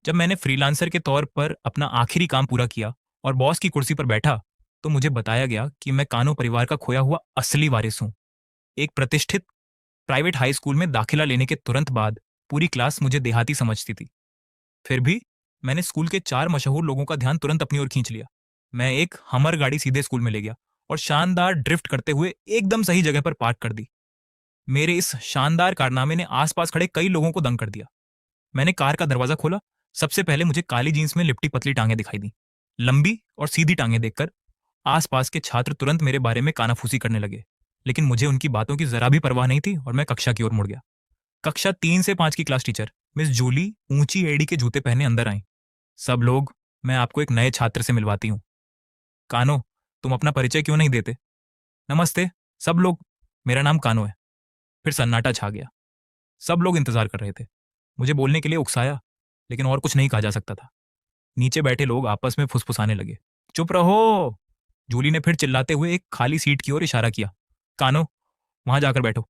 जब मैंने फ्रीलांसर के तौर पर अपना आखिरी काम पूरा किया और बॉस की कुर्सी पर बैठा, तो मुझे बताया गया कि मैं कानो परिवार का खोया हुआ असली वारिस हूँ। एक प्रतिष्ठित प्राइवेट हाई स्कूल में दाखिला लेने के तुरंत बाद पूरी क्लास मुझे देहाती समझती थी। फिर भी मैंने स्कूल के 4 मशहूर लोगों का ध्यान तुरंत अपनी ओर खींच लिया। मैं एक हमर गाड़ी सीधे स्कूल में ले गया और शानदार ड्रिफ्ट करते हुए एकदम सही जगह पर पार्क कर दी। मेरे इस शानदार कारनामे ने आसपास खड़े कई लोगों को दंग कर दिया। मैंने कार का दरवाजा खोला। सबसे पहले मुझे काली जीन्स में लिपटी पतली टांगें दिखाई दी। लंबी और सीधी टांगें देखकर आसपास के छात्र तुरंत मेरे बारे में कानाफूसी करने लगे, लेकिन मुझे उनकी बातों की जरा भी परवाह नहीं थी और मैं कक्षा की ओर मुड़ गया। कक्षा 3 से 5 की क्लास टीचर मिस जूली ऊंची एड़ी के जूते पहने अंदर आई। सब लोग, मैं आपको एक नए छात्र से मिलवाती हूँ। कानो, तुम अपना परिचय क्यों नहीं देते? नमस्ते सब लोग, मेरा नाम कानो है। फिर सन्नाटा छा गया। सब लोग इंतजार कर रहे थे। मुझे बोलने के लिए उकसाया, लेकिन और कुछ नहीं कहा जा सकता था। नीचे बैठे लोग आपस में फुसफुसाने लगे। चुप रहो! जूली ने फिर चिल्लाते हुए एक खाली सीट की ओर इशारा किया। कानो, वहां जाकर बैठो।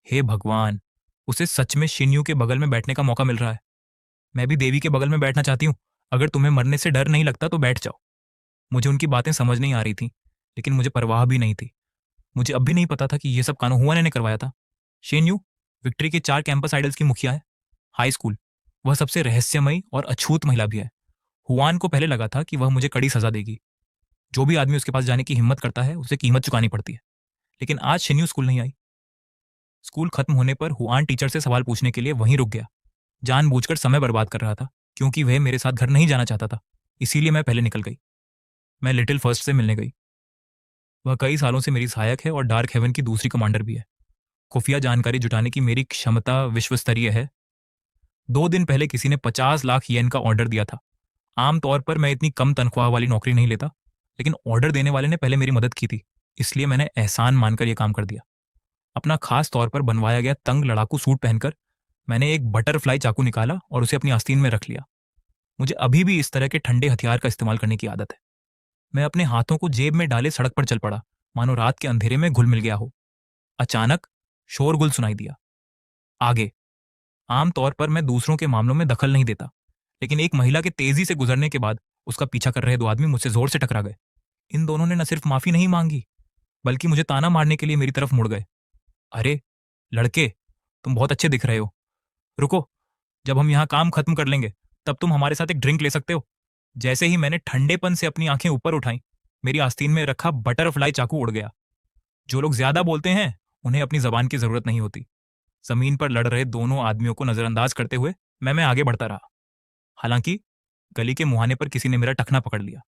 हे भगवान! उसे सच में शिन्यू के बगल में बैठने का मौका मिल रहा है। मैं भी देवी के बगल में बैठना चाहती हूँ। अगर तुम्हें मरने से डर नहीं लगता तो बैठ जाओ। मुझे उनकी बातें समझ नहीं आ रही थी, लेकिन मुझे परवाह भी नहीं थी। मुझे अब भी नहीं पता था कि यह सब कानो हुआ ने करवाया था। शेन्यू विक्ट्री के 4 कैंपस आइडल्स की मुखिया है। हाई स्कूल, वह सबसे रहस्यमयी और अछूत महिला भी है। हुआन को पहले लगा था कि वह मुझे कड़ी सजा देगी। जो भी आदमी उसके पास जाने की हिम्मत करता है उसे कीमत चुकानी पड़ती है। लेकिन आज शेन्यू स्कूल नहीं आई। स्कूल खत्म होने पर हुआन टीचर से सवाल पूछने के लिए वहीं रुक गया। जानबूझकर समय बर्बाद कर रहा था, क्योंकि वह मेरे साथ घर नहीं जाना चाहता था। इसीलिए मैं पहले निकल गई। मैं लिटिल फर्स्ट से मिलने गई। वह कई सालों से मेरी सहायक है और डार्क हेवन की दूसरी कमांडर भी है। खुफिया जानकारी जुटाने की मेरी क्षमता विश्वस्तरीय है। 2 दिन पहले किसी ने 50 लाख येन का ऑर्डर दिया था। आमतौर पर मैं इतनी कम तनख्वाह वाली नौकरी नहीं लेता, लेकिन ऑर्डर देने वाले ने पहले मेरी मदद की थी, इसलिए मैंने एहसान मानकर यह काम कर दिया। अपना खास तौर पर बनवाया गया तंग लड़ाकू सूट पहनकर मैंने एक बटरफ्लाई चाकू निकाला और उसे अपनी आस्तीन में रख लिया। मुझे अभी भी इस तरह के ठंडे हथियार का इस्तेमाल करने की आदत है। मैं अपने हाथों को जेब में डाले सड़क पर चल पड़ा, मानो रात के अंधेरे में घुल मिल गया हो। अचानक शोरगुल सुनाई दिया। आगे। आमतौर पर मैं दूसरों के मामलों में दखल नहीं देता, लेकिन एक महिला के तेजी से गुजरने के बाद उसका पीछा कर रहे 2 आदमी मुझसे जोर से टकरा गए। इन दोनों ने न सिर्फ माफी नहीं मांगी, बल्कि मुझे ताना मारने के लिए मेरी तरफ मुड़ गए। अरे लड़के, तुम बहुत अच्छे दिख रहे हो। रुको, जब हम यहाँ काम खत्म कर लेंगे तब तुम हमारे साथ एक ड्रिंक ले सकते हो। जैसे ही मैंने ठंडेपन से अपनी आंखें ऊपर उठाई, मेरी आस्तीन में रखा बटरफ्लाई चाकू उड़ गया। जो लोग ज्यादा बोलते हैं उन्हें अपनी जबान की जरूरत नहीं होती। जमीन पर लड़ रहे दोनों आदमियों को नजरअंदाज करते हुए मैं आगे बढ़ता रहा। हालांकि गली के मुहाने पर किसी ने मेरा टखना पकड़ लिया।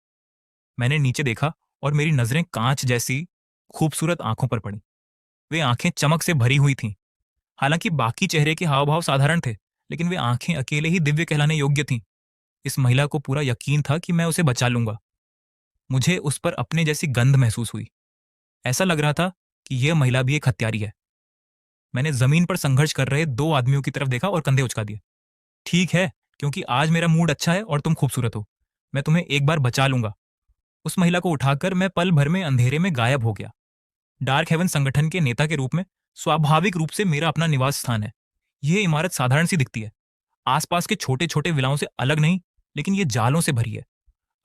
मैंने नीचे देखा और मेरी नजरें कांच जैसी खूबसूरत आंखों पर पड़ी। वे आंखें चमक से भरी हुई थीं। हालांकि बाकी चेहरे के हाव भाव साधारण थे, लेकिन वे आंखें अकेले ही दिव्य कहलाने योग्य थीं। इस महिला को पूरा यकीन था कि मैं उसे बचा लूंगा। मुझे उस पर अपने जैसी गंध महसूस हुई। ऐसा लग रहा था कि यह महिला भी एक हत्यारी है। मैंने जमीन पर संघर्ष कर रहे 2 आदमियों की तरफ देखा और कंधे उचका दिए। ठीक है, क्योंकि आज मेरा मूड अच्छा है और तुम खूबसूरत हो, मैं तुम्हें एक बार बचा लूंगा। उस महिला को उठाकर मैं पल भर में अंधेरे में गायब हो गया। डार्क हेवन संगठन के नेता के रूप में स्वाभाविक रूप से मेरा अपना निवास स्थान है। यह इमारत साधारण सी दिखती है, आसपास के छोटे छोटे विलाओं से अलग नहीं, लेकिन ये जालों से भरी है।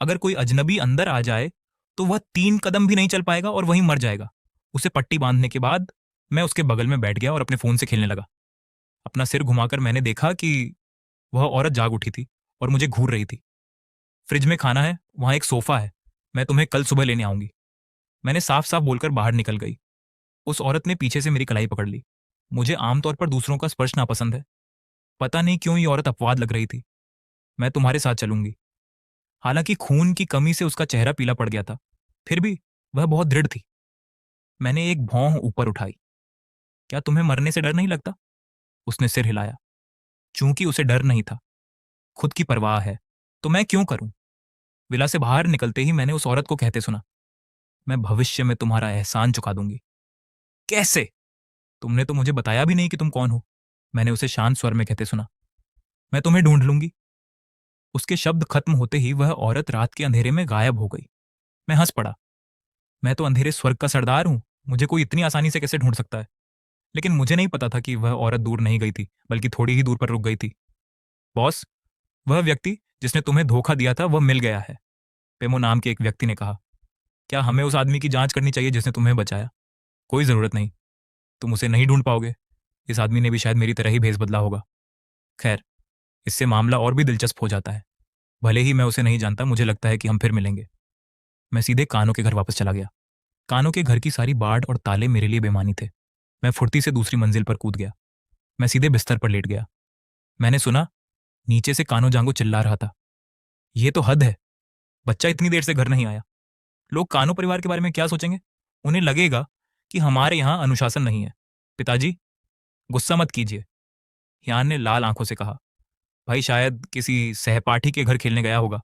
अगर कोई अजनबी अंदर आ जाए तो वह 3 कदम भी नहीं चल पाएगा और वहीं मर जाएगा। उसे पट्टी बांधने के बाद मैं उसके बगल में बैठ गया और अपने फोन से खेलने लगा। अपना सिर घुमाकर मैंने देखा कि वह औरत जाग उठी थी और मुझे घूर रही थी। फ्रिज में खाना है, वहां एक सोफा है, मैं तुम्हें कल सुबह लेने आऊंगी। मैंने साफ साफ बोलकर बाहर निकल गई। उस औरत ने पीछे से मेरी कलाई पकड़ ली। मुझे आमतौर पर दूसरों का स्पर्श नापसंद है। पता नहीं क्यों ये औरत अपवाद लग रही थी। मैं तुम्हारे साथ चलूंगी। हालांकि खून की कमी से उसका चेहरा पीला पड़ गया था, फिर भी वह बहुत दृढ़ थी। मैंने एक भौं ऊपर उठाई। क्या तुम्हें मरने से डर नहीं लगता? उसने सिर हिलाया। चूंकि उसे डर नहीं था, खुद की परवाह है, तो मैं क्यों करूं? विला से बाहर निकलते ही मैंने उस औरत को कहते सुना, मैं भविष्य में तुम्हारा एहसान चुका दूंगी। कैसे? तुमने तो मुझे बताया भी नहीं कि तुम कौन हो, मैंने उसे शांत स्वर में कहते सुना। मैं तुम्हें ढूंढ लूंगी। उसके शब्द खत्म होते ही वह औरत रात के अंधेरे में गायब हो गई। मैं हंस पड़ा। मैं तो अंधेरे स्वर्ग का सरदार हूं, मुझे कोई इतनी आसानी से कैसे ढूंढ सकता है? लेकिन मुझे नहीं पता था कि वह औरत दूर नहीं गई थी, बल्कि थोड़ी ही दूर पर रुक गई थी। बॉस, वह व्यक्ति जिसने तुम्हें धोखा दिया था वह मिल गया है, पेमो नाम के एक व्यक्ति ने कहा। क्या हमें उस आदमी की जांच करनी चाहिए जिसने तुम्हें बचाया? कोई जरूरत नहीं, तुम उसे नहीं ढूंढ पाओगे। इस आदमी ने भी शायद मेरी तरह ही भेस बदला होगा। खैर, इससे मामला और भी दिलचस्प हो जाता है। भले ही मैं उसे नहीं जानता, मुझे लगता है कि हम फिर मिलेंगे। मैं सीधे कानो के घर वापस चला गया। कानो के घर की सारी बाड़ और ताले मेरे लिए बेमानी थे। मैं फुर्ती से दूसरी मंजिल पर कूद गया। मैं सीधे बिस्तर पर लेट गया। मैंने सुना, नीचे से कानो जांगो चिल्ला रहा था, यह तो हद है, बच्चा इतनी देर से घर नहीं आया। लोग कानो परिवार के बारे में क्या सोचेंगे? उन्हें लगेगा कि हमारे यहां अनुशासन नहीं है। पिताजी, गुस्सा मत कीजिए, हियान ने लाल आंखों से कहा। भाई शायद किसी सहपाठी के घर खेलने गया होगा।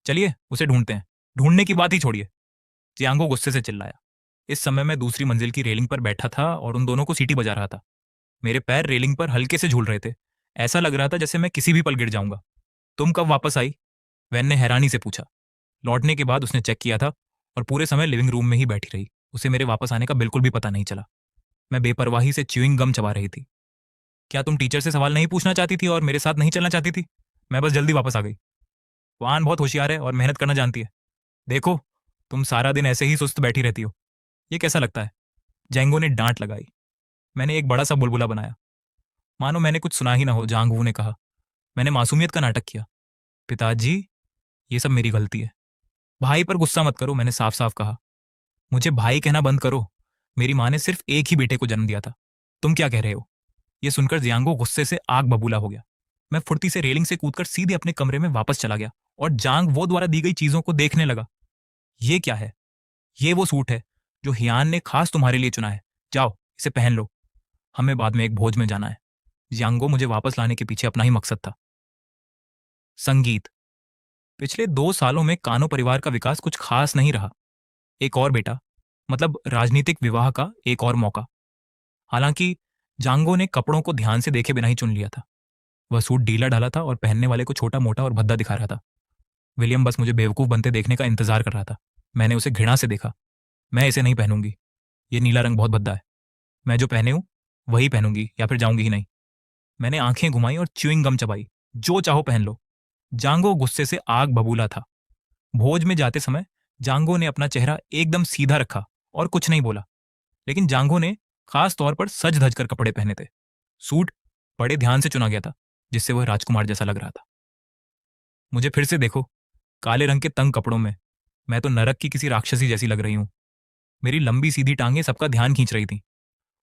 चलिए उसे ढूंढते हैं। ढूंढने की बात ही छोड़िए, जियांगो गुस्से से चिल्लाया। इस समय मैं दूसरी मंजिल की रेलिंग पर बैठा था और उन दोनों को सीटी बजा रहा था। मेरे पैर रेलिंग पर हल्के से झूल रहे थे। ऐसा लग रहा था जैसे मैं किसी भी पल गिर जाऊंगा। तुम कब वापस आई? वैन ने हैरानी से पूछा। लौटने के बाद उसने चेक किया था और पूरे समय लिविंग रूम में ही बैठी रही। उसे मेरे वापस आने का बिल्कुल भी पता नहीं चला। मैं बेपरवाही से च्युइंग गम चबा रही थी। क्या तुम टीचर से सवाल नहीं पूछना चाहती थी और मेरे साथ नहीं चलना चाहती थी? मैं बस जल्दी वापस आ गई। वान बहुत होशियार है और मेहनत करना जानती है। देखो, तुम सारा दिन ऐसे ही सुस्त बैठी रहती हो। ये कैसा लगता है? जैंगो ने डांट लगाई। मैंने एक बड़ा सा बुलबुला बनाया। मानो मैंने कुछ सुना ही ना हो, जांगवू ने कहा। मैंने मासूमियत का नाटक किया। पिताजी, ये सब मेरी गलती है। भाई पर गुस्सा मत करो, मैंने साफ साफ कहा। मुझे भाई कहना बंद करो। मेरी माँ ने सिर्फ एक ही बेटे को जन्म दिया था। तुम क्या कह रहे हो? यह सुनकर जियांगो गुस्से से आग बबूला हो गया। मैं फुर्ती से रेलिंग से कूदकर सीधे अपने कमरे में वापस चला गया और जांग वो द्वारा दी गई चीजों को देखने लगा। ये क्या है? ये वो सूट है जो हियान ने खास तुम्हारे लिए चुना है। जाओ, इसे पहन लो। हमें बाद में एक भोज में जाना है। जियांगो मुझे वापस लाने के पीछे अपना ही मकसद था। संगीत। पिछले 2 सालों में कानो परिवार का विकास कुछ खास नहीं रहा। एक और बेटा, मतलब राजनीतिक विवाह का एक और मौका। हालांकि जांगो ने कपड़ों को ध्यान से देखे बिना ही चुन लिया था। वह सूट ढीला ढाला था और पहनने वाले को छोटा मोटा और भद्दा दिखा रहा था। विलियम बस मुझे बेवकूफ बनते देखने का इंतजार कर रहा था। मैंने उसे घृणा से देखा। मैं इसे नहीं पहनूंगी, ये नीला रंग बहुत भद्दा है। मैं जो पहने हूं वही पहनूंगी या फिर जाऊंगी ही नहीं। मैंने आंखें घुमाई और च्युइंग गम चबाई। जो चाहो पहन लो। जांगो गुस्से से आग बबूला था। भोज में जाते समय जांगो ने अपना चेहरा एकदम सीधा रखा और कुछ नहीं बोला। लेकिन जांगो ने खास तौर पर सज धज कर कपड़े पहने थे। सूट बड़े ध्यान से चुना गया था, जिससे वह राजकुमार जैसा लग रहा था। मुझे फिर से देखो, काले रंग के तंग कपड़ों में। मैं तो नरक की किसी राक्षसी जैसी लग रही हूं। मेरी लंबी सीधी टांगें सबका ध्यान खींच रही थी।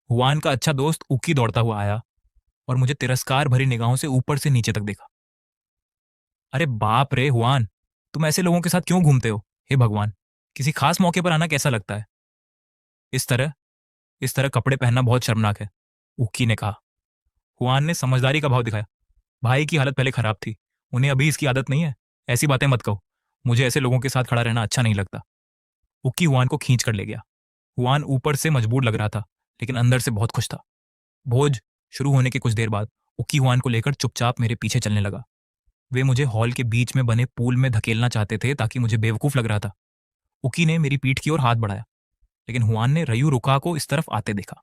हुआन का अच्छा दोस्त उकी दौड़ता हुआ आया और मुझे तिरस्कार भरी निगाहों से ऊपर से नीचे तक देखा। अरे बाप रे हुआन, तुम ऐसे लोगों के साथ क्यों घूमते हो? हे भगवान, किसी खास मौके पर आना कैसा लगता है? इस तरह इस तरह कपड़े पहनना बहुत शर्मनाक है, उक्की ने कहा। हुआन ने समझदारी का भाव दिखाया। भाई की हालत पहले खराब थी, उन्हें अभी इसकी आदत नहीं है। ऐसी बातें मत कहो, मुझे ऐसे लोगों के साथ खड़ा रहना अच्छा नहीं लगता। उक्की हुआन को खींच कर ले गया। हुआन ऊपर से मजबूर लग रहा था, लेकिन अंदर से बहुत खुश था। भोज शुरू होने के कुछ देर बाद उक्की हुआन को लेकर चुपचाप मेरे पीछे चलने लगा। वे मुझे हॉल के बीच में बने पूल में धकेलना चाहते थे ताकि मुझे बेवकूफ लग रहा था। उकी ने मेरी पीठ की ओर हाथ बढ़ाया, लेकिन हुआन ने रयू रुका को इस तरफ आते देखा।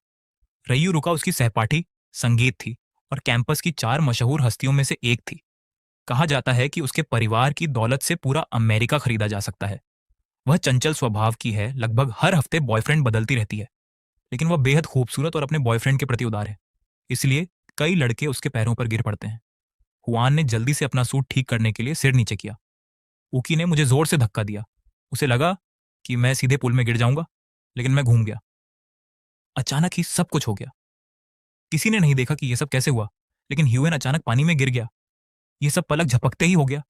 रयू रुका उसकी सहपाठी संगीत थी और कैंपस की 4 मशहूर हस्तियों में से एक थी। कहा जाता है कि उसके परिवार की दौलत से पूरा अमेरिका खरीदा जा सकता है। वह चंचल स्वभाव की है, लगभग हर हफ्ते बॉयफ्रेंड बदलती रहती है, लेकिन वह बेहद खूबसूरत और अपने बॉयफ्रेंड के प्रति उदार है। इसलिए कई लड़के उसके पैरों पर गिर पड़ते हैं। हुआन ने जल्दी से अपना सूट ठीक करने के लिए सिर नीचे किया। उकी ने मुझे जोर से धक्का दिया। उसे लगा कि मैं सीधे पुल में गिर जाऊंगा, लेकिन मैं घूम गया। अचानक ही सब कुछ हो गया। किसी ने नहीं देखा कि यह सब कैसे हुआ, लेकिन ह्यूएन अचानक पानी में गिर गया। यह सब पलक झपकते ही हो गया।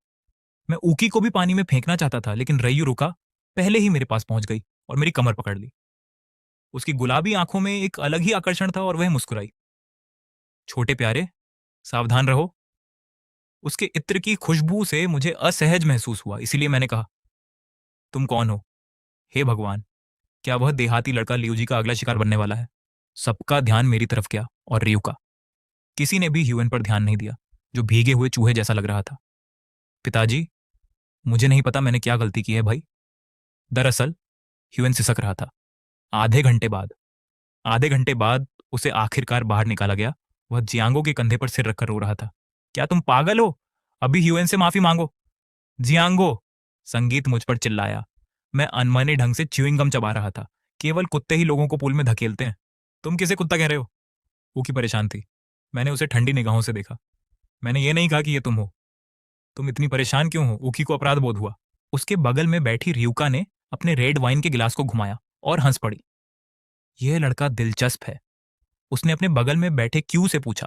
मैं ऊकी को भी पानी में फेंकना चाहता था, लेकिन रयू रुका पहले ही मेरे पास पहुंच गई और मेरी कमर पकड़ ली। उसकी गुलाबी आंखों में एक अलग ही आकर्षण था और वह मुस्कुराई। छोटे प्यारे, सावधान रहो। उसके इत्र की खुशबू से मुझे असहज महसूस हुआ, इसीलिए मैंने कहा, तुम कौन हो? हे भगवान, क्या वह देहाती लड़का लियूजी का अगला शिकार बनने वाला है? सबका ध्यान मेरी तरफ गया और रियू का। किसी ने भी ह्यूएन पर ध्यान नहीं दिया, जो भीगे हुए चूहे जैसा लग रहा था। पिताजी, मुझे नहीं पता मैंने क्या गलती की है भाई। दरअसल ह्यूएन सिसक रहा था। आधे घंटे बाद उसे आखिरकार बाहर निकाला गया। वह जियांगो के कंधे पर सिर रखकर रो रहा था। क्या तुम पागल हो? अभी ह्यूएन से माफी मांगो। जियांगो, संगीत मुझ पर चिल्लाया। मैं अनमने ढंग से च्युइंग गम चबा रहा था। केवल कुत्ते ही लोगों को पूल में धकेलते हैं। तुम किसे कुत्ता कह रहे हो? ऊकी परेशान थी। मैंने उसे ठंडी निगाहों से देखा। मैंने ये नहीं कहा कि ये तुम हो। तुम इतनी परेशान क्यों हो? ऊकी को अपराध बोध हुआ। उसके बगल में बैठी रियुका ने अपने रेड वाइन के गिलास को घुमाया और हंस पड़ी। यह लड़का दिलचस्प है। उसने अपने बगल में बैठे क्यू से पूछा,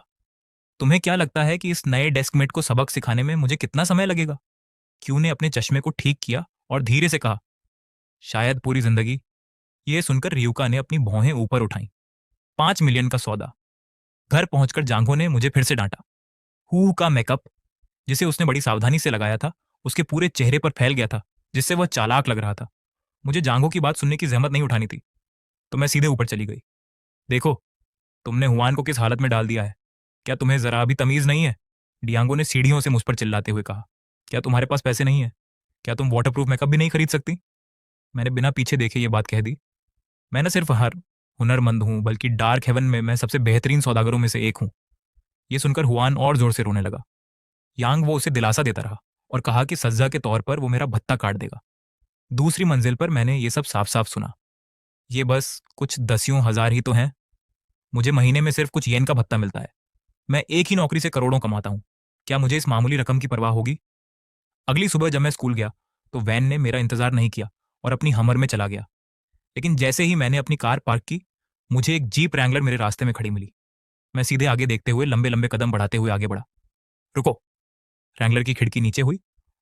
तुम्हें क्या लगता है कि इस नए डेस्कमेट को सबक सिखाने में मुझे कितना समय लगेगा? क्यू ने अपने चश्मे को ठीक किया और धीरे से कहा, शायद पूरी जिंदगी। यह सुनकर रियुका ने अपनी भौहें ऊपर उठाई। 5 मिलियन का सौदा। घर पहुंचकर जांघो ने मुझे फिर से डांटा। हू का मेकअप, जिसे उसने बड़ी सावधानी से लगाया था, उसके पूरे चेहरे पर फैल गया था, जिससे वह चालाक लग रहा था। मुझे जांघो की बात सुनने की जहमत नहीं उठानी थी, तो मैं सीधे ऊपर चली गई। देखो, तुमने हुआन को किस हालत में डाल दिया है। क्या तुम्हें जरा भी तमीज नहीं है? डियांगो ने सीढ़ियों से मुझ पर चिल्लाते हुए कहा। क्या तुम्हारे पास पैसे नहीं है? क्या तुम वाटरप्रूफ मेकअप भी नहीं खरीद सकती? मैंने बिना पीछे देखे ये बात कह दी। मैं न सिर्फ हर हुनरमंद हूं, बल्कि डार्क हेवन में मैं सबसे बेहतरीन सौदागरों में से एक हूं। यह सुनकर हुआन और जोर से रोने लगा। यांग वो उसे दिलासा देता रहा और कहा कि सज्जा के तौर पर वो मेरा भत्ता काट देगा। दूसरी मंजिल पर मैंने ये सब साफ साफ सुना। ये बस कुछ दसियों हजार ही तो हैं। मुझे महीने में सिर्फ कुछ येन का भत्ता मिलता है। मैं एक ही नौकरी से करोड़ों कमाता हूं। क्या मुझे इस मामूली रकम की परवाह होगी? अगली सुबह जब मैं स्कूल गया तो वैन ने मेरा इंतजार नहीं किया और अपनी हमर में चला गया। लेकिन जैसे ही मैंने अपनी कार पार्क की, मुझे एक जीप रैंगलर मेरे रास्ते में खड़ी मिली। मैं सीधे आगे देखते हुए लंबे लंबे कदम बढ़ाते हुए आगे बढ़ा। रुको। रैंगलर की खिड़की नीचे हुई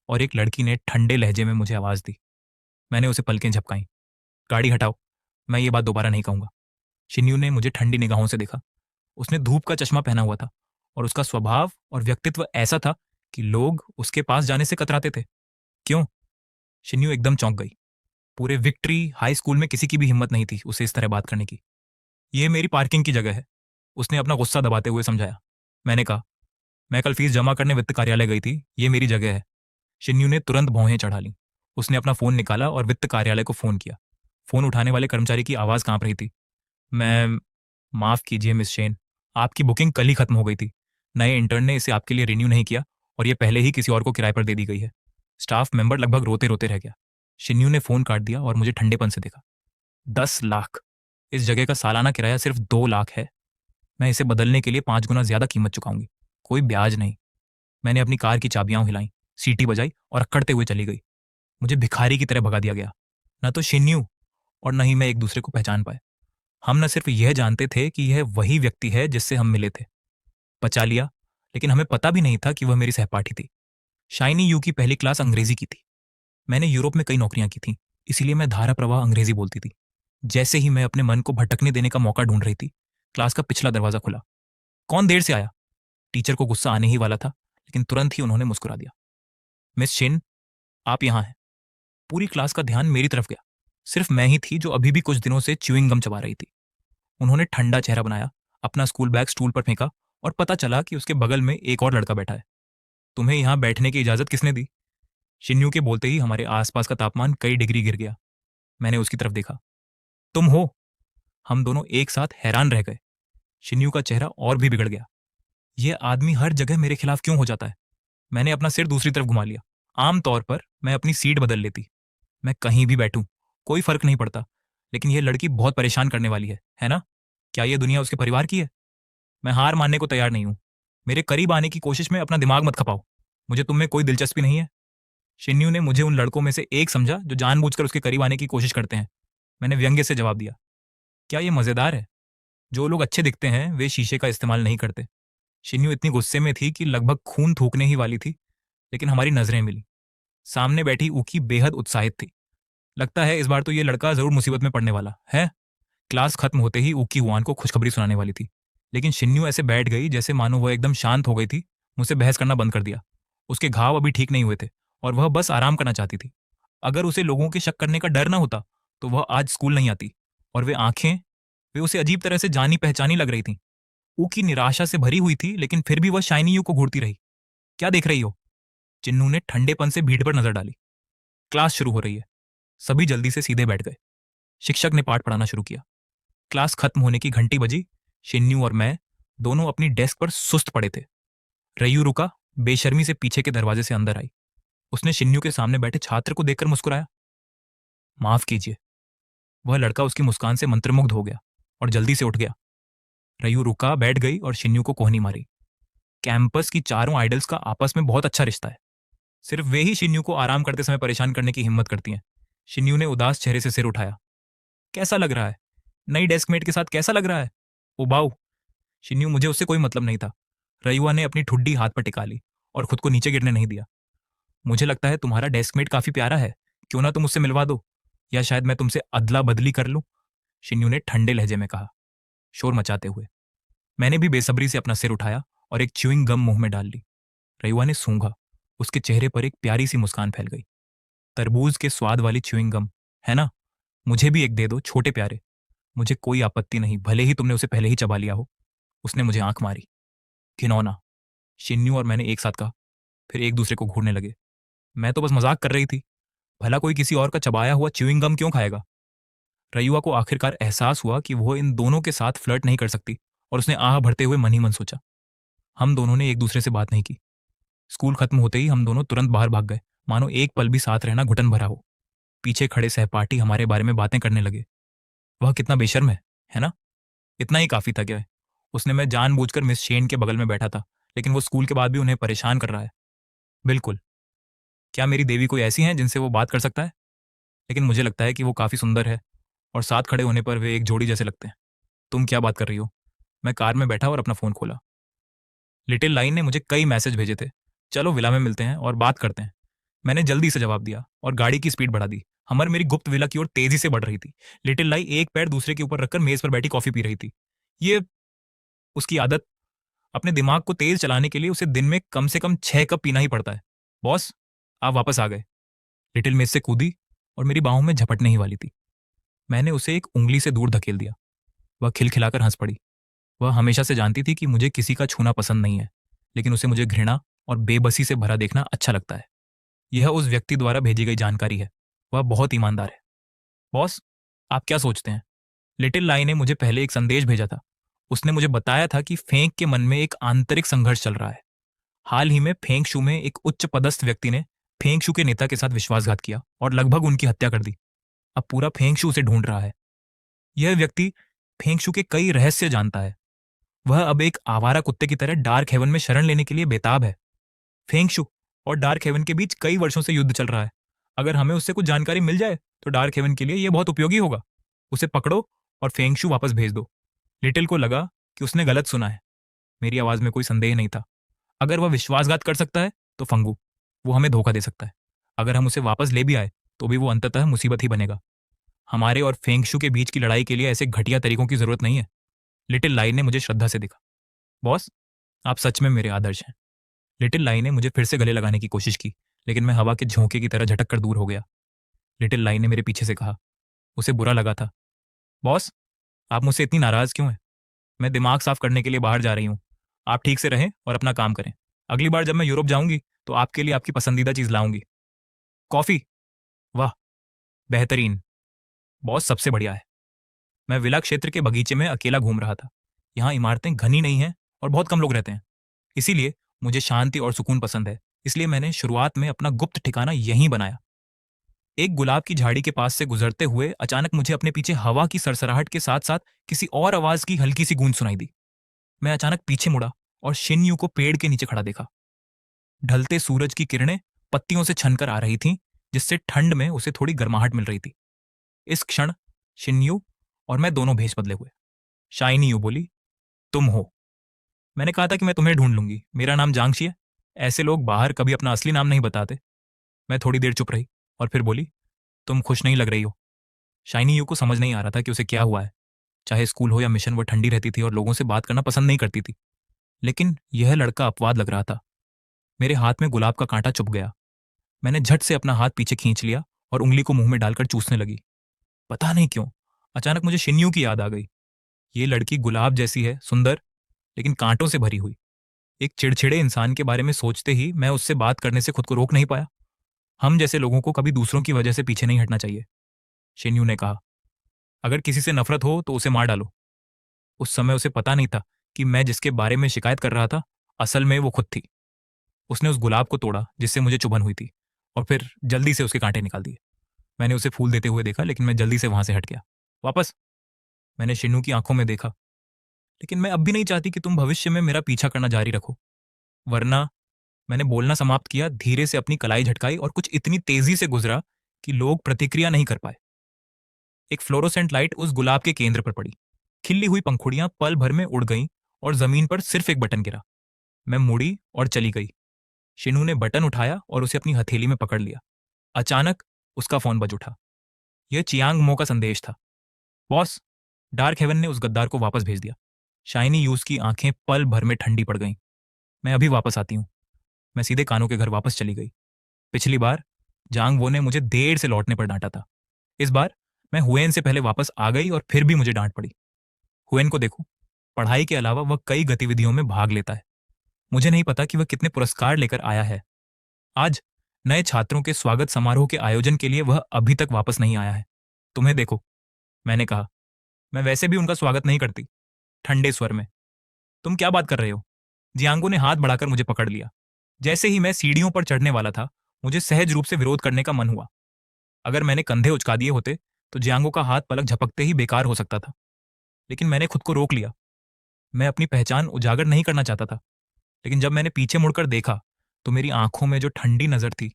और एक लड़की ने ठंडे लहजे में मुझे आवाज दी। मैंने उसे पलकें झपकाई। गाड़ी हटाओ, मैं ये बात दोबारा नहीं कहूंगा। शिन्यू ने मुझे ठंडी निगाहों से देखा। उसने धूप का चश्मा पहना हुआ था और उसका स्वभाव और व्यक्तित्व ऐसा था कि लोग उसके पास जाने से कतराते थे। क्यों? शिन्यू एकदम चौंक गई। पूरे विक्ट्री हाई स्कूल में किसी की भी हिम्मत नहीं थी उसे इस तरह बात करने की। यह मेरी पार्किंग की जगह है, उसने अपना गुस्सा दबाते हुए समझाया। मैंने कहा, मैं कल फीस जमा करने वित्त कार्यालय गई थी, ये मेरी जगह है। शिन्यू ने तुरंत भौहें चढ़ा ली। उसने अपना फोन निकाला और वित्त कार्यालय को फोन किया। फोन उठाने वाले कर्मचारी की आवाज कांप रही थी। मैं माफ कीजिए मिस शेन, आपकी बुकिंग कल ही खत्म हो गई थी। नए इंटर्न ने इसे आपके लिए रिन्यू नहीं किया और ये पहले ही किसी और को किराए पर दे दी गई है। स्टाफ मेंबर लगभग रोते रोते रह गया। शिन्यू ने फोन काट दिया और मुझे ठंडेपन से देखा। 10 लाख। इस जगह का सालाना किराया सिर्फ 2 लाख है। मैं इसे बदलने के लिए 5 गुना ज्यादा कीमत चुकाऊंगी। कोई ब्याज नहीं। मैंने अपनी कार की चाबियां हिलाई, सीटी बजाई और अक्कड़ते हुए चली गई। मुझे भिखारी की तरह भगा दिया गया। न तो शिन्यू और न ही मैं एक दूसरे को पहचान पाए। हम न सिर्फ यह जानते थे कि यह वही व्यक्ति है जिससे हम मिले थे, बचा लिया, लेकिन हमें पता भी नहीं था कि वह मेरी सहपाठी थी। शाइनी यू की पहली क्लास अंग्रेजी की थी। मैंने यूरोप में कई नौकरियां की थी, इसीलिए मैं धारा प्रवाह अंग्रेजी बोलती थी। जैसे ही मैं अपने मन को भटकने देने का मौका ढूंढ रही थी, क्लास का पिछला दरवाजा खुला। कौन देर से आया? टीचर को गुस्सा आने ही वाला था, लेकिन तुरंत ही उन्होंने मुस्कुरा दिया। मिस शिन, आप यहां हैं। पूरी क्लास का ध्यान मेरी तरफ गया। सिर्फ मैं ही थी जो अभी भी कुछ दिनों से च्युइंग गम चबा रही थी। उन्होंने ठंडा चेहरा बनाया, अपना स्कूल बैग स्टूल पर फेंका और पता चला कि उसके बगल में एक और लड़का बैठा है। तुम्हें यहां बैठने की इजाजत किसने दी? शिन्यू के बोलते ही हमारे आसपास का तापमान कई डिग्री गिर गया। मैंने उसकी तरफ देखा। तुम हो? हम दोनों एक साथ हैरान रह गए। शिन्यू का चेहरा और भी बिगड़ गया। यह आदमी हर जगह मेरे खिलाफ क्यों हो जाता है? मैंने अपना सिर दूसरी तरफ घुमा लिया। आमतौर पर मैं अपनी सीट बदल लेती। मैं कहीं भी बैठूं, कोई फर्क नहीं पड़ता, लेकिन यह लड़की बहुत परेशान करने वाली है ना? क्या यह दुनिया उसके परिवार की है? मैं हार मानने को तैयार नहीं हूं। मेरे करीब आने की कोशिश में अपना दिमाग मत खपाओ। मुझे तुम में कोई दिलचस्पी नहीं है। शिन्यू ने मुझे उन लड़कों में से एक समझा जो जानबूझकर उसके करीब आने की कोशिश करते हैं। मैंने व्यंग्य से जवाब दिया। क्या यह मजेदार है? जो लोग अच्छे दिखते हैं वे शीशे का इस्तेमाल नहीं करते। शिन्यू इतनी गुस्से में थी कि लगभग खून थूकने ही वाली थी, लेकिन हमारी नजरें मिली। सामने बैठी ऊकी बेहद उत्साहित थी। लगता है इस बार तो ये लड़का जरूर मुसीबत में पड़ने वाला है। क्लास खत्म होते ही ऊकी हुआन को खुशखबरी सुनाने वाली थी, लेकिन शिन्यू ऐसे बैठ गई जैसे मानो वह एकदम शांत हो गई थी। मुझसे बहस करना बंद कर दिया। उसके घाव अभी ठीक नहीं हुए थे और वह बस आराम करना चाहती थी। अगर उसे लोगों के शक करने का डर ना होता तो वह आज स्कूल नहीं आती। और वे आंखें, वे उसे अजीब तरह से जानी पहचानी लग रही थीं। ऊकी निराशा से भरी हुई थी, लेकिन फिर भी वह शाइनी यू को घूरती रही। क्या देख रही हो? चिन्नू ने ठंडेपन से भीड़ पर नजर डाली। क्लास शुरू हो रही है। सभी जल्दी से सीधे बैठ गए। शिक्षक ने पाठ पढ़ाना शुरू किया। क्लास खत्म होने की घंटी बजी। शिन्यू और मैं दोनों अपनी डेस्क पर सुस्त पड़े थे। रयू रुका बेशर्मी से पीछे के दरवाजे से अंदर आई। उसने शिन्यू के सामने बैठे छात्र को देखकर मुस्कुराया। माफ कीजिए। वह लड़का उसकी मुस्कान से मंत्रमुग्ध हो गया और जल्दी से उठ गया। रयू रुका, बैठ गई और शिन्यू को कोहनी मारी। कैंपस की चारों आइडल्स का आपस में बहुत अच्छा रिश्ता है। सिर्फ वे ही शिन्यू को आराम करते समय परेशान करने की हिम्मत करती हैं। शिन्यू ने उदास चेहरे से सिर उठाया। कैसा लग रहा है? नई डेस्कमेट के साथ कैसा लग रहा है? उबाऊ। शिन्यू, मुझे उससे कोई मतलब नहीं था। रयुआ ने अपनी ठुड्डी हाथ पर टिका ली और खुद को नीचे गिरने नहीं दिया। मुझे लगता है तुम्हारा डेस्कमेट काफी प्यारा है, क्यों ना तुम उससे मिलवा दो, या शायद मैं तुमसे अदला बदली कर लूं। शिन्यू ने ठंडे लहजे में कहा, शोर मचाते हुए। मैंने भी बेसब्री से अपना सिर उठाया और एक च्युइंग गम मुंह में डाल ली। रयुआ ने सूंघा। उसके चेहरे पर एक प्यारी सी मुस्कान फैल गई। तरबूज के स्वाद वाली च्युइंग गम, है ना? मुझे भी एक दे दो, छोटे प्यारे। मुझे कोई आपत्ति नहीं, भले ही तुमने उसे पहले ही चबा लिया हो। उसने मुझे आंख मारी। घिनौना। शिन्यू और मैंने एक साथ कहा, फिर एक दूसरे को घूरने लगे। मैं तो बस मजाक कर रही थी। भला कोई किसी और का चबाया हुआ च्युइंग गम क्यों खाएगा? रयुआ को आखिरकार एहसास हुआ कि वो इन दोनों के साथ फ्लर्ट नहीं कर सकती और उसने आह भरते हुए मन ही मन सोचा। हम दोनों ने एक दूसरे से बात नहीं की। स्कूल खत्म होते ही हम दोनों तुरंत बाहर भाग गए, मानो एक पल भी साथ रहना घुटन भरा हो। पीछे खड़े सहपाठी हमारे बारे में बातें करने लगे। वह कितना बेशर्म है ना? इतना ही काफी था क्या? उसने मैं जानबूझकर मिस शेन के बगल में बैठा था, लेकिन वो स्कूल के बाद भी उन्हें परेशान कर रहा है। बिल्कुल। क्या मेरी देवी कोई ऐसी हैं जिनसे वो बात कर सकता है? लेकिन मुझे लगता है कि वो काफी सुंदर है और साथ खड़े होने पर वे एक जोड़ी जैसे लगते हैं। तुम क्या बात कर रही हो? मैं कार में बैठा और अपना फोन खोला। लिटिल लाइन ने मुझे कई मैसेज भेजे थे। चलो विला में मिलते हैं और बात करते हैं। मैंने जल्दी से जवाब दिया और गाड़ी की स्पीड बढ़ा दी। हमर मेरी गुप्त विला की ओर तेजी से बढ़ रही थी। लिटिल लाई एक पैर दूसरे के ऊपर रखकर मेज पर बैठी कॉफी पी रही थी। ये उसकी आदत। अपने दिमाग को तेज चलाने के लिए उसे दिन में कम से कम 6 कप पीना ही पड़ता है। बॉस, आप वापस आ गए। लिटिल मेज से कूदी और मेरी बाहों में झपटने ही वाली थी। मैंने उसे एक उंगली से दूर धकेल दिया। वह खिलखिलाकर हंस पड़ी। वह हमेशा से जानती थी कि मुझे किसी का छूना पसंद नहीं है, लेकिन उसे मुझे घृणा और बेबसी से भरा देखना अच्छा लगता है। यह उस व्यक्ति द्वारा भेजी गई जानकारी है। वह बहुत ईमानदार है। बॉस, आप क्या सोचते हैं? लिटिल लाई ने मुझे पहले एक संदेश भेजा था। उसने मुझे बताया था कि फेंक के मन में एक आंतरिक संघर्ष चल रहा है। हाल ही में फेंग शू में एक उच्च पदस्थ व्यक्ति ने फेंग शू के नेता के साथ विश्वासघात किया और लगभग उनकी हत्या कर दी। अब पूरा फेंग शू उसे ढूंढ रहा है। यह व्यक्ति फेंग शू के कई रहस्य जानता है। वह अब एक आवारा कुत्ते की तरह डार्क हेवन में शरण लेने के लिए बेताब है। फेंगशु और डार्क हेवन के बीच कई वर्षों से युद्ध चल रहा है। अगर हमें उससे कुछ जानकारी मिल जाए तो डार्क हेवन के लिए यह बहुत उपयोगी होगा। उसे पकड़ो और फेंगशु वापस भेज दो। लिटिल को लगा कि उसने गलत सुना है। मेरी आवाज में कोई संदेह नहीं था। अगर वह विश्वासघात कर सकता है तो फंगू, वो हमें धोखा दे सकता है। अगर हम उसे वापस ले भी आए तो भी वो अंततः मुसीबत ही बनेगा। हमारे और फेंगशु के बीच की लड़ाई के लिए ऐसे घटिया तरीकों की जरूरत नहीं है। लिटिल लाई ने मुझे श्रद्धा से देखा। बॉस, आप सच में मेरे आदर्श हैं। लिटिल लाई ने मुझे फिर से गले लगाने की कोशिश की, लेकिन मैं हवा के झोंके की तरह झटक कर दूर हो गया। लिटिल लाई ने मेरे पीछे से कहा। उसे बुरा लगा था। बॉस, आप मुझसे इतनी नाराज क्यों हैं? मैं दिमाग साफ करने के लिए बाहर जा रही हूँ। आप ठीक से रहें और अपना काम करें। अगली बार जब मैं यूरोप जाऊंगी तो आपके लिए आपकी पसंदीदा चीज लाऊंगी। कॉफी? वाह, बेहतरीन। बॉस, सबसे बढ़िया है। मैं विला क्षेत्र के बगीचे में अकेला घूम रहा था। यहाँ इमारतें घनी नहीं हैं और बहुत कम लोग रहते हैं। इसीलिए मुझे शांति और सुकून पसंद है। इसलिए मैंने शुरुआत में अपना गुप्त ठिकाना यहीं बनाया। एक गुलाब की झाड़ी के पास से गुजरते हुए अचानक मुझे अपने पीछे हवा की सरसराहट के साथ साथ किसी और आवाज की हल्की सी गूंज सुनाई दी। मैं अचानक पीछे मुड़ा और शिन्यू को पेड़ के नीचे खड़ा देखा। ढलते सूरज की किरणें पत्तियों से छनकर आ रही थीं, जिससे ठंड में उसे थोड़ी गर्माहट मिल रही थी। इस क्षण शिन्यू और मैं दोनों भेष बदले हुए। शाइनी यू बोली, तुम हो। मैंने कहा था कि मैं तुम्हें ढूंढ लूंगी। मेरा नाम जांगशी है। ऐसे लोग बाहर कभी अपना असली नाम नहीं बताते। मैं थोड़ी देर चुप रही और फिर बोली, तुम खुश नहीं लग रही हो। शाइनी यू को समझ नहीं आ रहा था कि उसे क्या हुआ है। चाहे स्कूल हो या मिशन, वो ठंडी रहती थी और लोगों से बात करना पसंद नहीं करती थी। लेकिन यह लड़का अपवाद लग रहा था। मेरे हाथ में गुलाब का कांटा चुभ गया। मैंने झट से अपना हाथ पीछे खींच लिया और उंगली को मुंह में डालकर चूसने लगी। पता नहीं क्यों अचानक मुझे शिन्यू की याद आ गई। ये लड़की गुलाब जैसी है, सुंदर, लेकिन कांटों से भरी हुई। एक चिड़चिड़े इंसान के बारे में सोचते ही मैं उससे बात करने से खुद को रोक नहीं पाया। हम जैसे लोगों को कभी दूसरों की वजह से पीछे नहीं हटना चाहिए। शिन्यू ने कहा, अगर किसी से नफरत हो तो उसे मार डालो। उस समय उसे पता नहीं था कि मैं जिसके बारे में शिकायत कर रहा था, असल में वो खुद थी। उसने उस गुलाब को तोड़ा जिससे मुझे चुभन हुई थी, और फिर जल्दी से उसके कांटे निकाल दिए। मैंने उसे फूल देते हुए देखा, लेकिन मैं जल्दी से वहां से हट गया। वापस मैंने शिनू की आंखों में देखा। लेकिन मैं अब भी नहीं चाहती कि तुम भविष्य में मेरा पीछा करना जारी रखो, वरना। मैंने बोलना समाप्त किया, धीरे से अपनी कलाई झटकाई और कुछ इतनी तेजी से गुजरा कि लोग प्रतिक्रिया नहीं कर पाए। एक फ्लोरोसेंट लाइट उस गुलाब के केंद्र पर पड़ी। खिली हुई पंखुड़ियां पल भर में उड़ गईं और जमीन पर सिर्फ एक बटन गिरा। मैं मुड़ी और चली गई। शिनू ने बटन उठाया और उसे अपनी हथेली में पकड़ लिया। अचानक उसका फोन बज उठा। यह चियांग मो का संदेश था। बॉस, डार्क हेवन ने उस गद्दार को वापस भेज दिया। शाइनी यूज की आंखें पल भर में ठंडी पड़ गईं। मैं अभी वापस आती हूं। मैं सीधे कानों के घर वापस चली गई। पिछली बार जांग वो ने मुझे देर से लौटने पर डांटा था। इस बार मैं हुएन से पहले वापस आ गई और फिर भी मुझे डांट पड़ी। हुएन को देखो, पढ़ाई के अलावा वह कई गतिविधियों में भाग लेता है। मुझे नहीं पता कि वह कितने पुरस्कार लेकर आया है। आज नए छात्रों के स्वागत समारोह के आयोजन के लिए वह अभी तक वापस नहीं आया है। तुम्हें देखो, मैंने कहा। मैं वैसे भी उनका स्वागत नहीं करती, ठंडे स्वर में। तुम क्या बात कर रहे हो? जियांगो ने हाथ बढ़ाकर मुझे पकड़ लिया। जैसे ही मैं सीढ़ियों पर चढ़ने वाला था, मुझे सहज रूप से विरोध करने का मन हुआ। अगर मैंने कंधे उचका दिए होते तो जियांगो का हाथ पलक झपकते ही बेकार हो सकता था। लेकिन मैंने खुद को रोक लिया। मैं अपनी पहचान उजागर नहीं करना चाहता था। लेकिन जब मैंने पीछे मुड़कर देखा तो मेरी आंखों में जो ठंडी नजर थी,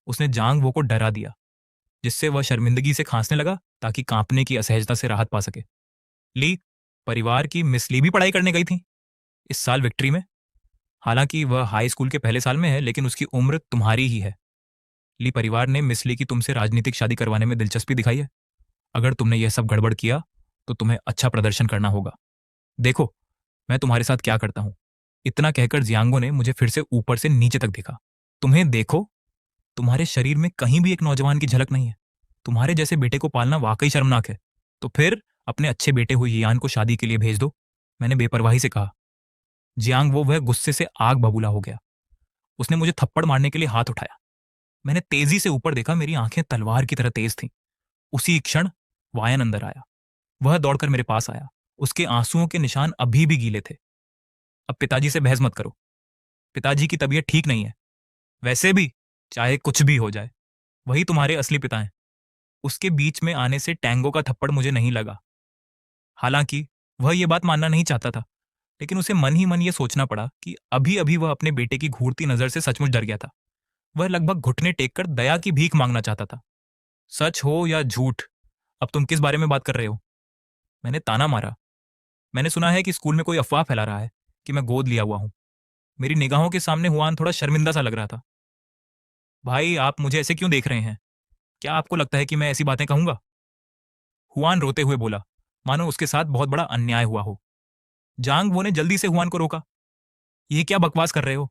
उसने जांग वो को डरा दिया, जिससे वह शर्मिंदगी से खांसने लगा ताकि कांपने की असहजता से राहत पा सके। ली, परिवार की मिस ली भी पढ़ाई करने गई थी इस साल विक्ट्री में। हालांकि वह हाई स्कूल के पहले साल में है, लेकिन उसकी उम्र तुम्हारी ही है। ली परिवार ने मिस ली की तुमसे राजनीतिक शादी करवाने में दिलचस्पी दिखाई है। अगर तुमने यह सब गड़बड़ किया तो तुम्हें अच्छा प्रदर्शन करना होगा। देखो मैं तुम्हारे साथ क्या करता हूं। इतना कहकर जियांगो ने मुझे फिर से ऊपर से नीचे तक देखा। तुम्हें देखो, तुम्हारे शरीर में कहीं भी एक नौजवान की झलक नहीं है। तुम्हारे जैसे बेटे को पालना वाकई शर्मनाक है। तो फिर अपने अच्छे बेटे हुए यान को शादी के लिए भेज दो, मैंने बेपरवाही से कहा। जियांग वो वह गुस्से से आग बबूला हो गया। उसने मुझे थप्पड़ मारने के लिए हाथ उठाया। मैंने तेजी से ऊपर देखा। मेरी आंखें तलवार की तरह तेज थीं। उसी क्षण वायन अंदर आया। वह दौड़कर मेरे पास आया। उसके आंसुओं के निशान अभी भी गीले थे। अब पिताजी से बहस मत करो। पिताजी की तबीयत ठीक नहीं है। वैसे भी चाहे कुछ भी हो जाए, वही तुम्हारे असली पिता हैं। उसके बीच में आने से टैंगो का थप्पड़ मुझे नहीं लगा। हालांकि वह यह बात मानना नहीं चाहता था, लेकिन उसे मन ही मन यह सोचना पड़ा कि अभी अभी वह अपने बेटे की घूरती नजर से सचमुच डर गया था। वह लगभग घुटने टेककर दया की भीख मांगना चाहता था। सच हो या झूठ, अब तुम किस बारे में बात कर रहे हो? मैंने ताना मारा। मैंने सुना है कि स्कूल में कोई अफवाह फैला रहा है कि मैं गोद लिया हुआ हूं। मेरी निगाहों के सामने हुआन थोड़ा शर्मिंदा सा लग रहा था। भाई, आप मुझे ऐसे क्यों देख रहे हैं? क्या आपको लगता है कि मैं ऐसी बातें कहूंगा? हुआन रोते हुए बोला, मानो उसके साथ बहुत बड़ा अन्याय हुआ हो। जांग वो ने जल्दी से हुआन को रोका। ये क्या बकवास कर रहे हो?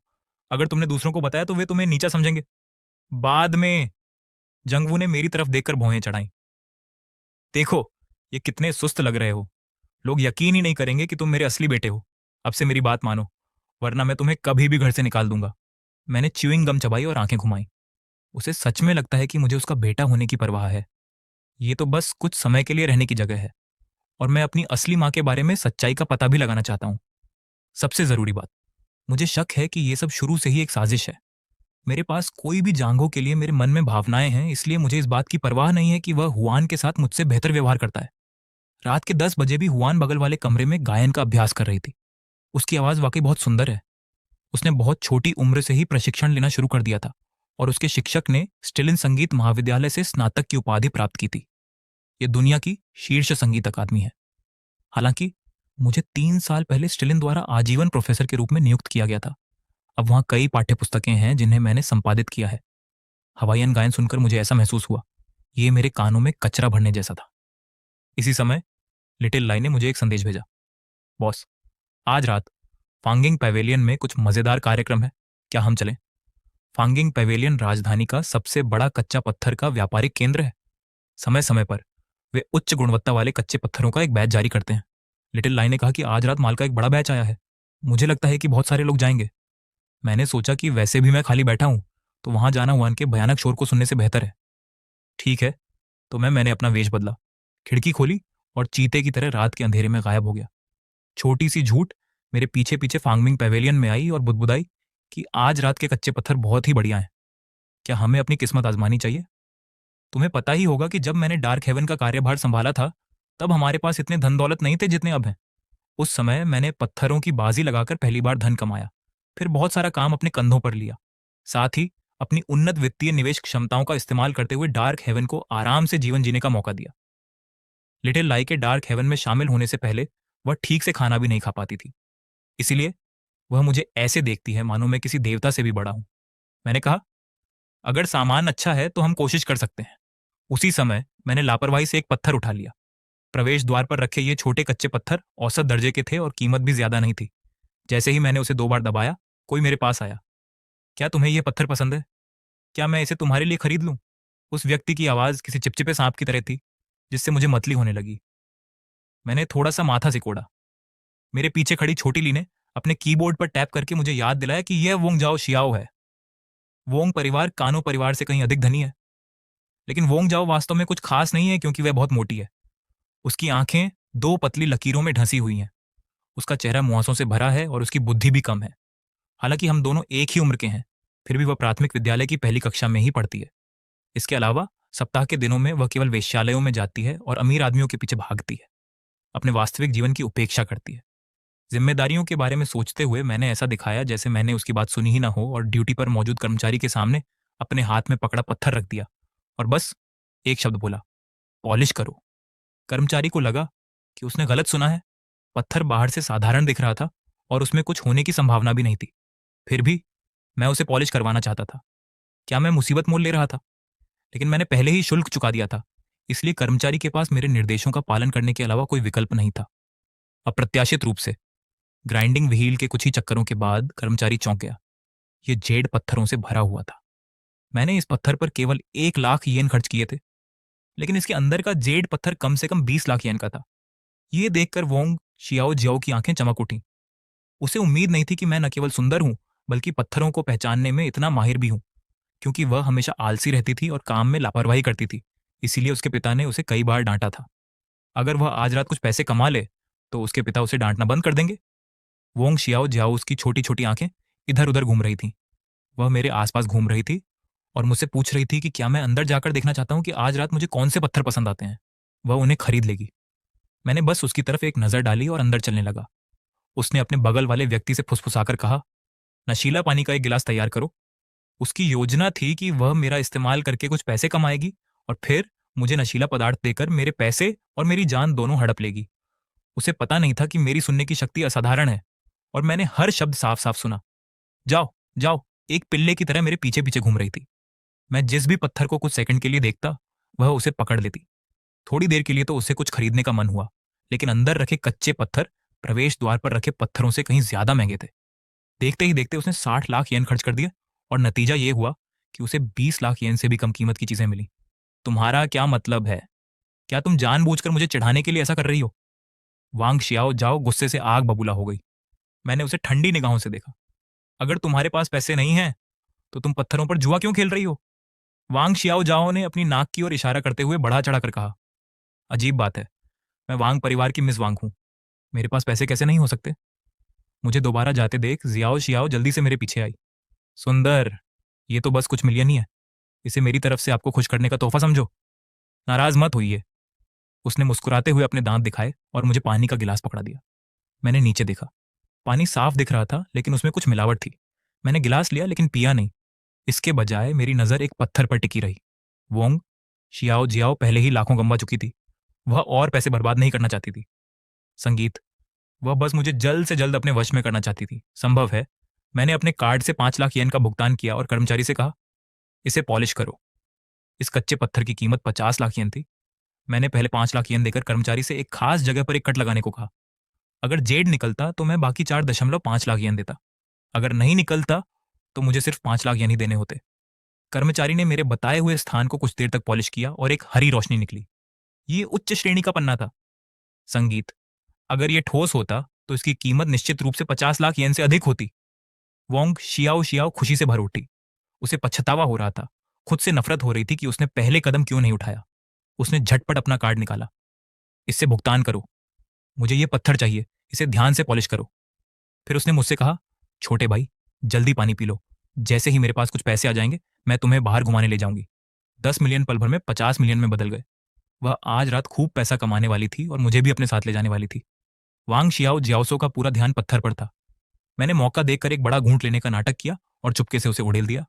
अगर तुमने दूसरों को बताया तो वे तुम्हें नीचा समझेंगे। बाद में। जंगवू ने मेरी तरफ देखकर भौहें चढ़ाई। देखो, ये कितने सुस्त लग रहे हो। लोग यकीन ही नहीं करेंगे कि तुम मेरे असली बेटे हो। अब से मेरी बात मानो, वरना मैं तुम्हें कभी भी घर से निकाल दूंगा। मैंने च्युइंग गम चबाई और आंखें घुमाई। उसे सच में लगता है कि मुझे उसका बेटा होने की परवाह है। ये तो बस कुछ समय के लिए रहने की जगह है, और मैं अपनी असली माँ के बारे में सच्चाई का पता भी लगाना चाहता हूँ। सबसे जरूरी बात, मुझे शक है कि ये सब शुरू से ही एक साजिश है। मेरे पास कोई भी जांघों के लिए मेरे मन में भावनाएं हैं, इसलिए मुझे इस बात की परवाह नहीं है कि वह हुआन के साथ मुझसे बेहतर व्यवहार करता है। रात के 10 बजे भी हुआन बगल वाले कमरे में गायन का अभ्यास कर रही थी। उसकी आवाज वाकई बहुत सुंदर है। उसने बहुत छोटी उम्र से ही प्रशिक्षण लेना शुरू कर दिया था, और उसके शिक्षक ने स्टिलिन संगीत महाविद्यालय से स्नातक की उपाधि प्राप्त की थी। यह दुनिया की शीर्ष संगीत अकादमी है। हालांकि मुझे 3 साल पहले स्टिलिन द्वारा आजीवन प्रोफेसर के रूप में नियुक्त किया गया था। अब वहां कई पाठ्यपुस्तकें हैं जिन्हें मैंने संपादित किया है। हवाईयन गायन सुनकर मुझे ऐसा महसूस हुआ, ये मेरे कानों में कचरा भरने जैसा था। इसी समय लिटिल लाई ने मुझे एक संदेश भेजा। बॉस, आज रात फांगिंग पैवेलियन में कुछ मजेदार कार्यक्रम है, क्या हम चलें? फांगिंग पैवेलियन राजधानी का सबसे बड़ा कच्चा पत्थर का व्यापारिक केंद्र है। समय समय पर वे उच्च गुणवत्ता वाले कच्चे पत्थरों का एक बैच जारी करते हैं। लिटिल लाई ने कहा कि आज रात माल का एक बड़ा बैच आया है। मुझे लगता है कि बहुत सारे लोग जाएंगे। मैंने सोचा कि वैसे भी मैं खाली बैठा हूं, तो वहां जाना हुआन के भयानक शोर को सुनने से बेहतर है। ठीक है, तो मैंने अपना वेश बदला, खिड़की खोली और चीते की तरह रात के अंधेरे में गायब हो गया। छोटी सी झूठ मेरे पीछे पीछे फांगमिंग पैवेलियन में आई और बुदबुदाई कि आज रात के कच्चे पत्थर बहुत ही बढ़िया हैं। क्या हमें अपनी किस्मत आजमानी चाहिए? तुम्हें पता ही होगा कि जब मैंने डार्क हेवन का कार्यभार संभाला था, तब हमारे पास इतने धन दौलत नहीं थे जितने अब हैं। उस समय मैंने पत्थरों की बाजी लगाकर पहली बार धन कमाया, फिर बहुत सारा काम अपने कंधों पर लिया। साथ ही अपनी उन्नत वित्तीय निवेश क्षमताओं का इस्तेमाल करते हुए डार्क हेवन को आराम से जीवन जीने का मौका दिया। लिटिल लाई के डार्क हेवन में शामिल होने से पहले वह ठीक से खाना भी नहीं खा पाती थी। इसीलिए वह मुझे ऐसे देखती है मानो मैं किसी देवता से भी बड़ा हूं। मैंने कहा, अगर सामान अच्छा है तो हम कोशिश कर सकते हैं। उसी समय मैंने लापरवाही से एक पत्थर उठा लिया। प्रवेश द्वार पर रखे ये छोटे कच्चे पत्थर औसत दर्जे के थे और कीमत भी ज्यादा नहीं थी। जैसे ही मैंने उसे 2 बार दबाया, कोई मेरे पास आया। क्या तुम्हें यह पत्थर पसंद है? क्या मैं इसे तुम्हारे लिए खरीद लूं? उस व्यक्ति की आवाज किसी चिपचिपे सांप की तरह थी, जिससे मुझे मतली होने लगी। मैंने थोड़ा सा माथा सिकोड़ा। मेरे पीछे खड़ी छोटी ली ने अपने कीबोर्ड पर टैप करके मुझे याद दिलाया कि यह वोंग जाओ शियाओ है। वोंग परिवार कानो परिवार से कहीं अधिक धनी है। लेकिन वोंग जाओ वास्तव में कुछ खास नहीं है, क्योंकि वह बहुत मोटी है। उसकी आंखें 2 पतली लकीरों में ढंसी हुई हैं। उसका चेहरा मुहासों से भरा है और उसकी बुद्धि भी कम है। हालांकि हम दोनों एक ही उम्र के हैं, फिर भी वह प्राथमिक विद्यालय की पहली कक्षा में ही पढ़ती है। इसके अलावा सप्ताह के दिनों में वह केवल वेश्यालयों में जाती है और अमीर आदमियों के पीछे भागती है। अपने वास्तविक जीवन की उपेक्षा करती है। जिम्मेदारियों के बारे में सोचते हुए मैंने ऐसा दिखाया जैसे मैंने उसकी बात सुनी ही ना हो, और ड्यूटी पर मौजूद कर्मचारी के सामने अपने हाथ में पकड़ा पत्थर रख दिया और बस एक शब्द बोला, पॉलिश करो। कर्मचारी को लगा कि उसने गलत सुना है। पत्थर बाहर से साधारण दिख रहा था और उसमें कुछ होने की संभावना भी नहीं थी। फिर भी मैं उसे पॉलिश करवाना चाहता था। क्या मैं मुसीबत मोल ले रहा था? लेकिन मैंने पहले ही शुल्क चुका दिया था, इसलिए कर्मचारी के पास मेरे निर्देशों का पालन करने के अलावा कोई विकल्प नहीं था। अप्रत्याशित रूप से ग्राइंडिंग व्हील के कुछ ही चक्करों के बाद कर्मचारी चौंक गया। ये जेड पत्थरों से भरा हुआ था। मैंने इस पत्थर पर केवल 1 लाख येन खर्च किए थे, लेकिन इसके अंदर का जेड पत्थर कम से कम 20 लाख येन का था। ये देखकर वोंग शियाओ जियाओ की आंखें चमक उठी। उसे उम्मीद नहीं थी कि मैं न केवल सुंदर हूं, बल्कि पत्थरों को पहचानने में इतना माहिर भी हूं। क्योंकि वह हमेशा आलसी रहती थी और काम में लापरवाही करती थी, इसीलिए उसके पिता ने उसे कई बार डांटा था। अगर वह आज रात कुछ पैसे कमा ले तो उसके पिता उसे डांटना बंद कर देंगे। वोंग शियाओ जियाओ उसकी छोटी छोटी आंखें इधर उधर घूम रही थीं। वह मेरे आसपास घूम रही थी और मुझसे पूछ रही थी कि क्या मैं अंदर जाकर देखना चाहता हूं कि आज रात मुझे कौन से पत्थर पसंद आते हैं। वह उन्हें खरीद लेगी। मैंने बस उसकी तरफ एक नजर डाली और अंदर चलने लगा। उसने अपने बगल वाले व्यक्ति से फुसफुसाकर कहा, नशीला पानी का एक गिलास तैयार करो। उसकी योजना थी कि वह मेरा इस्तेमाल करके कुछ पैसे कमाएगी और फिर मुझे नशीला पदार्थ देकर मेरे पैसे और मेरी जान दोनों हड़प लेगी। उसे पता नहीं था कि मेरी सुनने की शक्ति असाधारण है और मैंने हर शब्द साफ साफ सुना। जाओ जाओ, एक पिल्ले की तरह मेरे पीछे पीछे घूम रही थी। मैं जिस भी पत्थर को कुछ सेकंड के लिए देखता, वह उसे पकड़ लेती। थोड़ी देर के लिए तो उसे कुछ खरीदने का मन हुआ, लेकिन अंदर रखे कच्चे पत्थर प्रवेश द्वार पर रखे पत्थरों से कहीं ज्यादा महंगे थे। देखते ही देखते उसने 60 लाख येन खर्च कर दिए और नतीजा ये हुआ कि उसे 20 लाख येन से भी कम कीमत की चीजें मिली। तुम्हारा क्या मतलब है? क्या तुम जानबूझकर मुझे चिढ़ाने के लिए ऐसा कर रही हो? वांग शियाओ जाओ गुस्से से आग बबूला हो गई। मैंने उसे ठंडी निगाहों से देखा। अगर तुम्हारे पास पैसे नहीं हैं तो तुम पत्थरों पर जुआ क्यों खेल रही हो? वांग शियाओ जाओ ने अपनी नाक की ओर इशारा करते हुए बढ़ा चढ़ाकर कहा। अजीब बात है, मैं वांग परिवार की मिस वांग हूं। मेरे पास पैसे कैसे नहीं हो सकते? मुझे दोबारा जाते देख जियाओ शियाओ जल्दी से मेरे पीछे आई। सुंदर, ये तो बस कुछ मिलियन ही है। इसे मेरी तरफ से आपको खुश करने का तोहफा समझो। नाराज मत होइए। उसने मुस्कुराते हुए अपने दांत दिखाए और मुझे पानी का गिलास पकड़ा दिया। मैंने नीचे देखा। पानी साफ दिख रहा था, लेकिन उसमें कुछ मिलावट थी। मैंने गिलास लिया लेकिन पिया नहीं। इसके बजाय मेरी नजर एक पत्थर पर टिकी रही। वोंग शियाओ जियाओ पहले ही लाखों गंवा चुकी थी। वह और पैसे बर्बाद नहीं करना चाहती थी। संगीत, वह बस मुझे जल्द से जल्द अपने वश में करना चाहती थी। संभव है। मैंने अपने कार्ड से 5 लाख येन का भुगतान किया और कर्मचारी से कहा, इसे पॉलिश करो। इस कच्चे पत्थर की कीमत 50 लाख येन थी। मैंने पहले 5 लाख येन देकर कर्मचारी से एक खास जगह पर एक कट लगाने को कहा। अगर जेड निकलता तो मैं बाकी 4.5 लाख येन देता। अगर नहीं निकलता तो मुझे सिर्फ 5 लाख येन ही देने होते। कर्मचारी ने मेरे बताए हुए स्थान को कुछ देर तक पॉलिश किया और एक हरी रोशनी निकली। ये उच्च श्रेणी का पन्ना था। संगीत, अगर ये ठोस होता तो इसकी कीमत निश्चित रूप से 50 लाख येन से अधिक होती। वोंग शियाओ शियाओ खुशी से भर उठी। उसे पछतावा हो रहा था। खुद से नफरत हो रही थी कि उसने पहले कदम क्यों नहीं उठाया। उसने झटपट अपना कार्ड निकाला। इससे भुगतान करो। मुझे ये पत्थर चाहिए, इसे ध्यान से पॉलिश करो। फिर उसने मुझसे कहा, छोटे भाई, जल्दी पानी पी लो। जैसे ही मेरे पास कुछ पैसे आ जाएंगे मैं तुम्हें बाहर घुमाने ले जाऊंगी। 10 मिलियन पल भर में 50 मिलियन में बदल गए। वह आज रात खूब पैसा कमाने वाली थी और मुझे भी अपने साथ ले जाने वाली थी। वांग शियाओ जियाओसो का पूरा ध्यान पत्थर पर था। मैंने मौका देखकर एक बड़ा घूंट लेने का नाटक किया और चुपके से उसे उड़ेल दिया।